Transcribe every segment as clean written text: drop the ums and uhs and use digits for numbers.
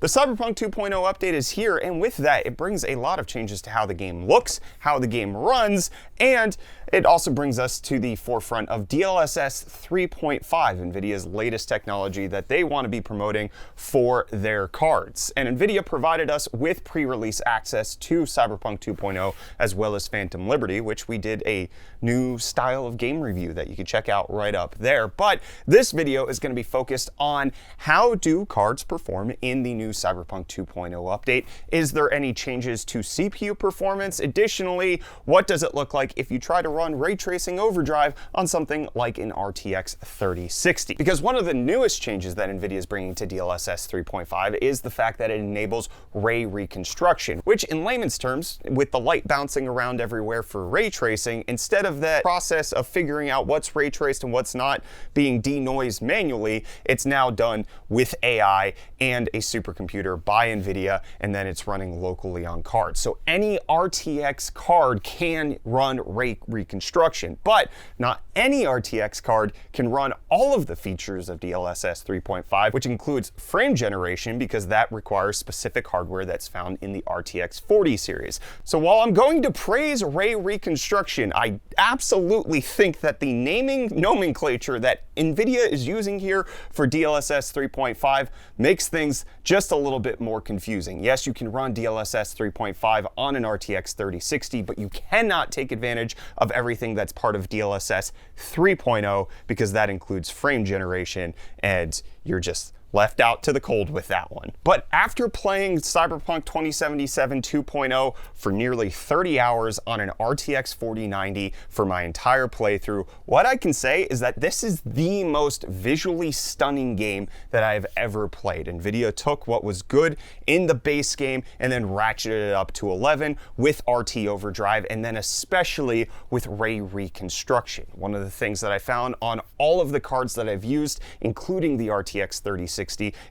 The Cyberpunk 2.0 update is here, and with that, it brings a lot of changes to how the game looks, how the game runs, and it also brings us to the forefront of DLSS 3.5, NVIDIA's latest technology that they want to be promoting for their cards. And NVIDIA provided us with pre-release access to Cyberpunk 2.0 as well as Phantom Liberty, which we did a new style of game review that you can check out right up there. But this video is going to be focused on how do cards perform in the new Cyberpunk 2.0 update. Is there any changes to CPU performance? Additionally, what does it look like if you try to run ray tracing overdrive on something like an RTX 3060? Because one of the newest changes that NVIDIA is bringing to DLSS 3.5 is the fact that it enables ray reconstruction, which in layman's terms, with the light bouncing around everywhere for ray tracing, instead of that process of figuring out what's ray traced and what's not being denoised manually, it's now done with AI and a supercomputer by NVIDIA, and then it's running locally on cards. So any RTX card can run ray reconstruction, but not any RTX card can run all of the features of DLSS 3.5, which includes frame generation, because that requires specific hardware that's found in the RTX 40 series. So while I'm going to praise ray reconstruction, I absolutely think that the naming nomenclature that NVIDIA is using here for DLSS 3.5 makes things just a little bit more confusing. Yes, you can run DLSS 3.5 on an RTX 3060, but you cannot take advantage of everything that's part of DLSS 3.0 because that includes frame generation, and you're just left out to the cold with that one. But after playing Cyberpunk 2077 2.0 for nearly 30 hours on an RTX 4090 for my entire playthrough, what I can say is that this is the most visually stunning game that I've ever played. NVIDIA took what was good in the base game and then ratcheted it up to 11 with RT overdrive, and then especially with ray reconstruction. One of the things that I found on all of the cards that I've used, including the RTX 3060,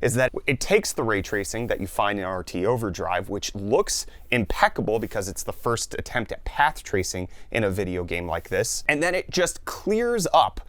is that it takes the ray tracing that you find in RT overdrive, which looks impeccable because it's the first attempt at path tracing in a video game like this, and then it just clears up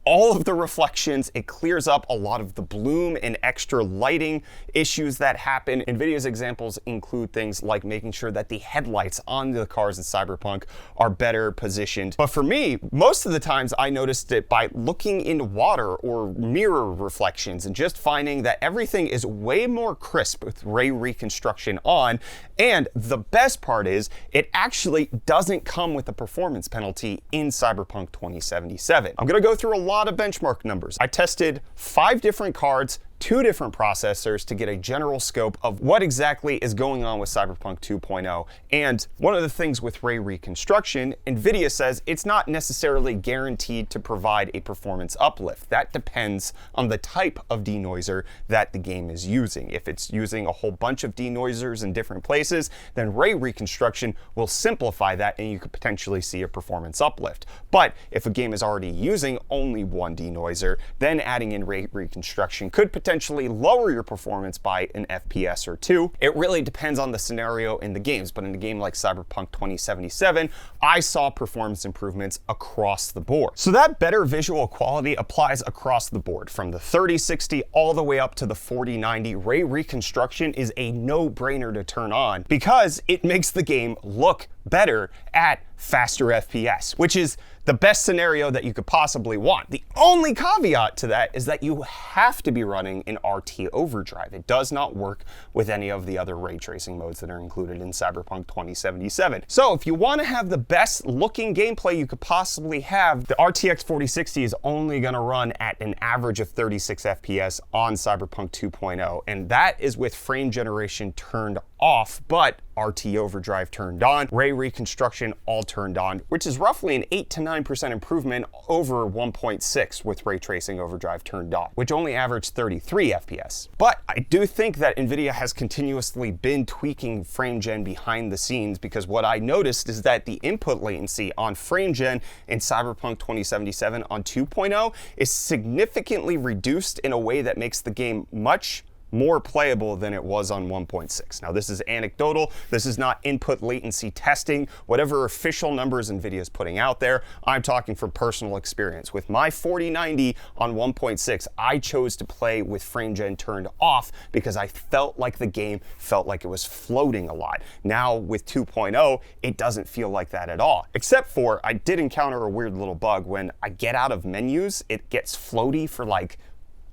all of the reflections. It clears up a lot of the bloom and extra lighting issues that happen. NVIDIA's examples include things like making sure that the headlights on the cars in Cyberpunk are better positioned. But for me, most of the times I noticed it by looking in water or mirror reflections and just finding that everything is way more crisp with ray reconstruction on. And the best part is it actually doesn't come with a performance penalty in Cyberpunk 2077. I'm gonna go through a lot of benchmark numbers. I tested 5 different cards, 2 different processors to get a general scope of what exactly is going on with Cyberpunk 2.0. And one of the things with ray reconstruction, NVIDIA says it's not necessarily guaranteed to provide a performance uplift. That depends on the type of denoiser that the game is using. If it's using a whole bunch of denoisers in different places, then ray reconstruction will simplify that and you could potentially see a performance uplift. But if a game is already using only one denoiser, then adding in ray reconstruction could potentially lower your performance by an FPS or 2. It really depends on the scenario in the games, but in a game like Cyberpunk 2077, I saw performance improvements across the board. So that better visual quality applies across the board. From the 3060 all the way up to the 4090, ray reconstruction is a no-brainer to turn on because it makes the game look better at faster FPS, which is the best scenario that you could possibly want. The only caveat to that is that you have to be running in RT overdrive. It does not work with any of the other ray tracing modes that are included in Cyberpunk 2077. So if you want to have the best looking gameplay you could possibly have, the RTX 4060 is only going to run at an average of 36 FPS on Cyberpunk 2.0, and that is with frame generation turned off, but RT overdrive turned on, ray reconstruction all turned on, which is roughly an 8 to 9% improvement over 1.6 with ray tracing overdrive turned on, which only averaged 33 FPS. But I do think that NVIDIA has continuously been tweaking frame gen behind the scenes, because what I noticed is that the input latency on frame gen in Cyberpunk 2077 on 2.0 is significantly reduced in a way that makes the game much more playable than it was on 1.6. Now, this is anecdotal. This is not input latency testing. Whatever official numbers NVIDIA is putting out there, I'm talking from personal experience. With my 4090 on 1.6, I chose to play with frame gen turned off because I felt like the game felt like it was floating a lot. Now, with 2.0, it doesn't feel like that at all. Except for, I did encounter a weird little bug. When I get out of menus, it gets floaty for like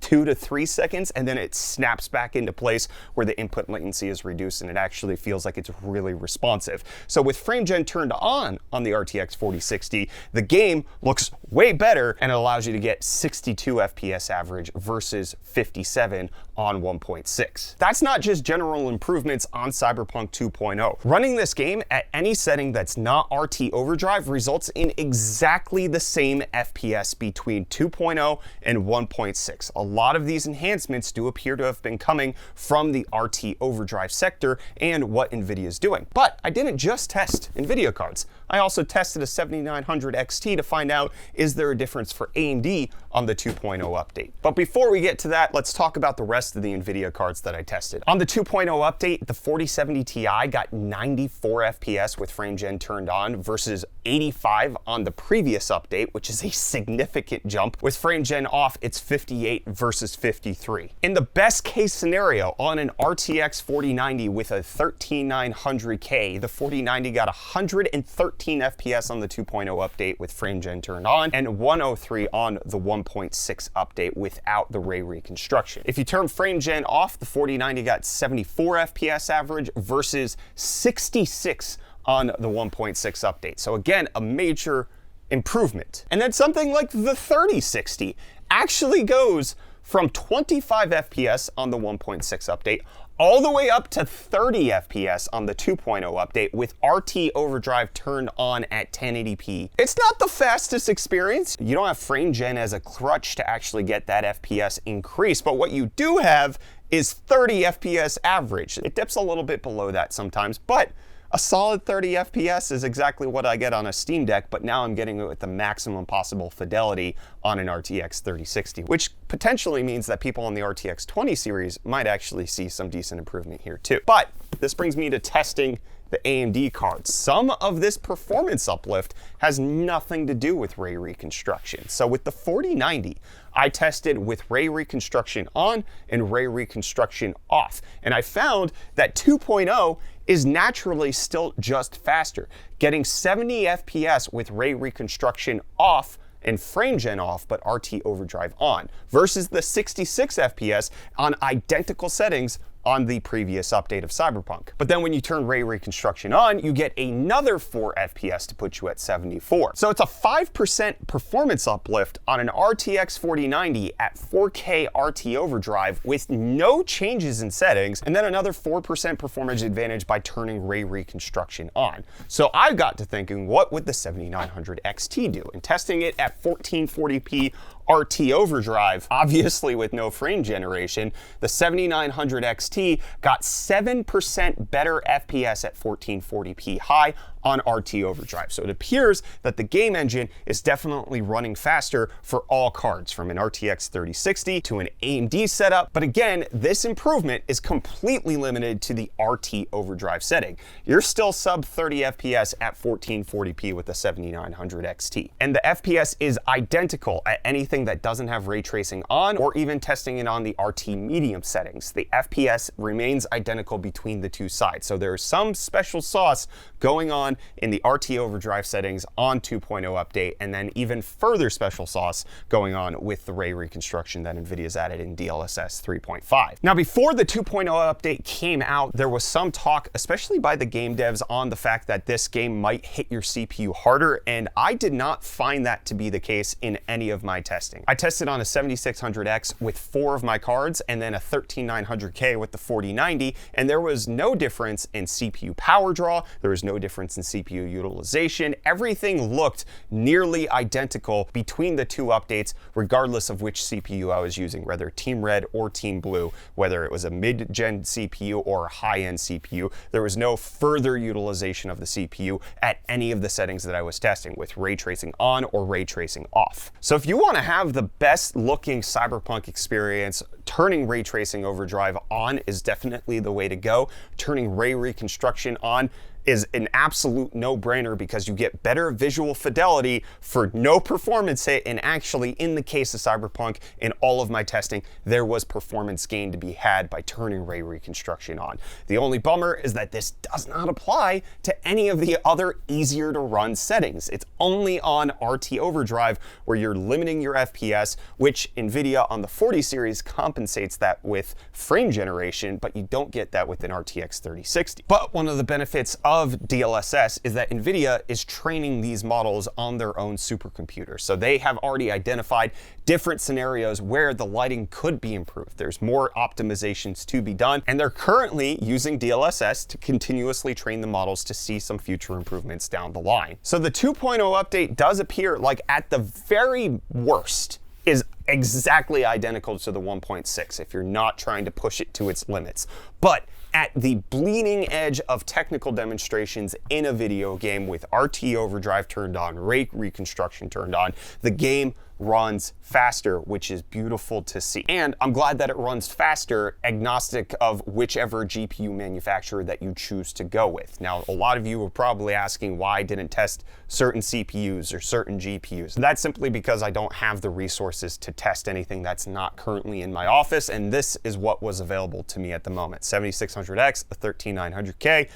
2 to 3 seconds, and then it snaps back into place where the input latency is reduced, and it actually feels like it's really responsive. So with frame gen turned on the RTX 4060, the game looks way better, and it allows you to get 62 FPS average versus 57 on 1.6. That's not just general improvements on Cyberpunk 2.0. Running this game at any setting that's not RT overdrive results in exactly the same FPS between 2.0 and 1.6. A lot of these enhancements do appear to have been coming from the RT overdrive sector and what NVIDIA is doing. But I didn't just test NVIDIA cards. I also tested a 7900 XT to find out, is there a difference for AMD on the 2.0 update? But before we get to that, let's talk about the rest of the NVIDIA cards that I tested. On the 2.0 update, the 4070 Ti got 94 FPS with frame gen turned on versus 85 on the previous update, which is a significant jump. With frame gen off, it's 58 versus 53. In the best case scenario, on an RTX 4090 with a 13900K, the 4090 got 113 FPS on the 2.0 update with frame gen turned on, and 103 on the 1.6 update without the ray reconstruction. If you turn frame gen off, the 4090 got 74 FPS average versus 66 on the 1.6 update. So again, a major improvement. And then something like the 3060 actually goes from 25 FPS on the 1.6 update all the way up to 30 FPS on the 2.0 update with RT overdrive turned on at 1080p. It's not the fastest experience. You don't have frame gen as a crutch to actually get that FPS increase, but what you do have is 30 FPS average. It dips a little bit below that sometimes, but a solid 30 FPS is exactly what I get on a Steam Deck, but now I'm getting it with the maximum possible fidelity on an RTX 3060, which potentially means that people on the RTX 20 series might actually see some decent improvement here too. But this brings me to testing the AMD cards. Some of this performance uplift has nothing to do with ray reconstruction. So with the 4090, I tested with ray reconstruction on and ray reconstruction off, and I found that 2.0 is naturally still just faster, getting 70 FPS with ray reconstruction off and frame gen off, but RT overdrive on, versus the 66 FPS on identical settings on the previous update of Cyberpunk. But then when you turn ray reconstruction on, you get another 4 FPS to put you at 74. So it's a 5% performance uplift on an RTX 4090 at 4K RT overdrive with no changes in settings, and then another 4% performance advantage by turning ray reconstruction on. So I got to thinking, what would the 7900 XT do? And testing it at 1440p RT overdrive, obviously with no frame generation, the 7900 XT got 7% better FPS at 1440p high on RT overdrive. So it appears that the game engine is definitely running faster for all cards, from an RTX 3060 to an AMD setup. But again, this improvement is completely limited to the RT overdrive setting. You're still sub 30 FPS at 1440p with the 7900 XT. And the FPS is identical at anything that doesn't have ray tracing on, or even testing it on the RT medium settings. The FPS remains identical between the two sides. So there's some special sauce going on in the RT overdrive settings on 2.0 update, and then even further special sauce going on with the ray reconstruction that NVIDIA's added in DLSS 3.5. Now, before the 2.0 update came out, there was some talk, especially by the game devs, on the fact that this game might hit your CPU harder, and I did not find that to be the case in any of my testing. I tested on a 7600X with 4 of my cards, and then a 13900K with the 4090, and there was no difference in CPU power draw, there was no difference in CPU utilization. Everything looked nearly identical between the two updates, regardless of which CPU I was using, whether Team Red or Team Blue, whether it was a mid-gen CPU or a high-end CPU. There was no further utilization of the CPU at any of the settings that I was testing, with ray tracing on or ray tracing off. So if you want to have the best looking Cyberpunk experience, turning ray tracing overdrive on is definitely the way to go. Turning ray reconstruction on is an absolute no-brainer because you get better visual fidelity for no performance hit, and actually in the case of Cyberpunk, in all of my testing, there was performance gain to be had by turning ray reconstruction on. The only bummer is that this does not apply to any of the other easier to run settings. It's only on RT Overdrive where you're limiting your FPS, which NVIDIA on the 40 series compensates that with frame generation, but you don't get that with an RTX 3060. But one of the benefits of DLSS is that NVIDIA is training these models on their own supercomputer. So they have already identified different scenarios where the lighting could be improved. There's more optimizations to be done, and they're currently using DLSS to continuously train the models to see some future improvements down the line. So the 2.0 update does appear like, at the very worst, is exactly identical to the 1.6 if you're not trying to push it to its limits. But at the bleeding edge of technical demonstrations in a video game with RT Overdrive turned on, ray reconstruction turned on, the game runs faster, which is beautiful to see. And I'm glad that it runs faster, agnostic of whichever GPU manufacturer that you choose to go with. Now, a lot of you are probably asking why I didn't test certain CPUs or certain GPUs. That's simply because I don't have the resources to test anything that's not currently in my office, and this is what was available to me at the moment. 7600X, a 13900K,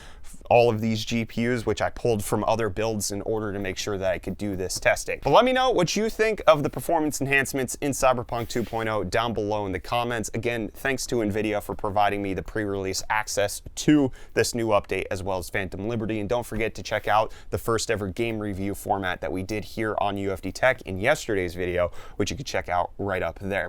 all of these GPUs, which I pulled from other builds in order to make sure that I could do this testing. But let me know what you think of the performance enhancements in Cyberpunk 2.0 down below in the comments. Again, thanks to NVIDIA for providing me the pre-release access to this new update, as well as Phantom Liberty. And don't forget to check out the first ever game review format that we did here on UFD Tech in yesterday's video, which you can check out right up there.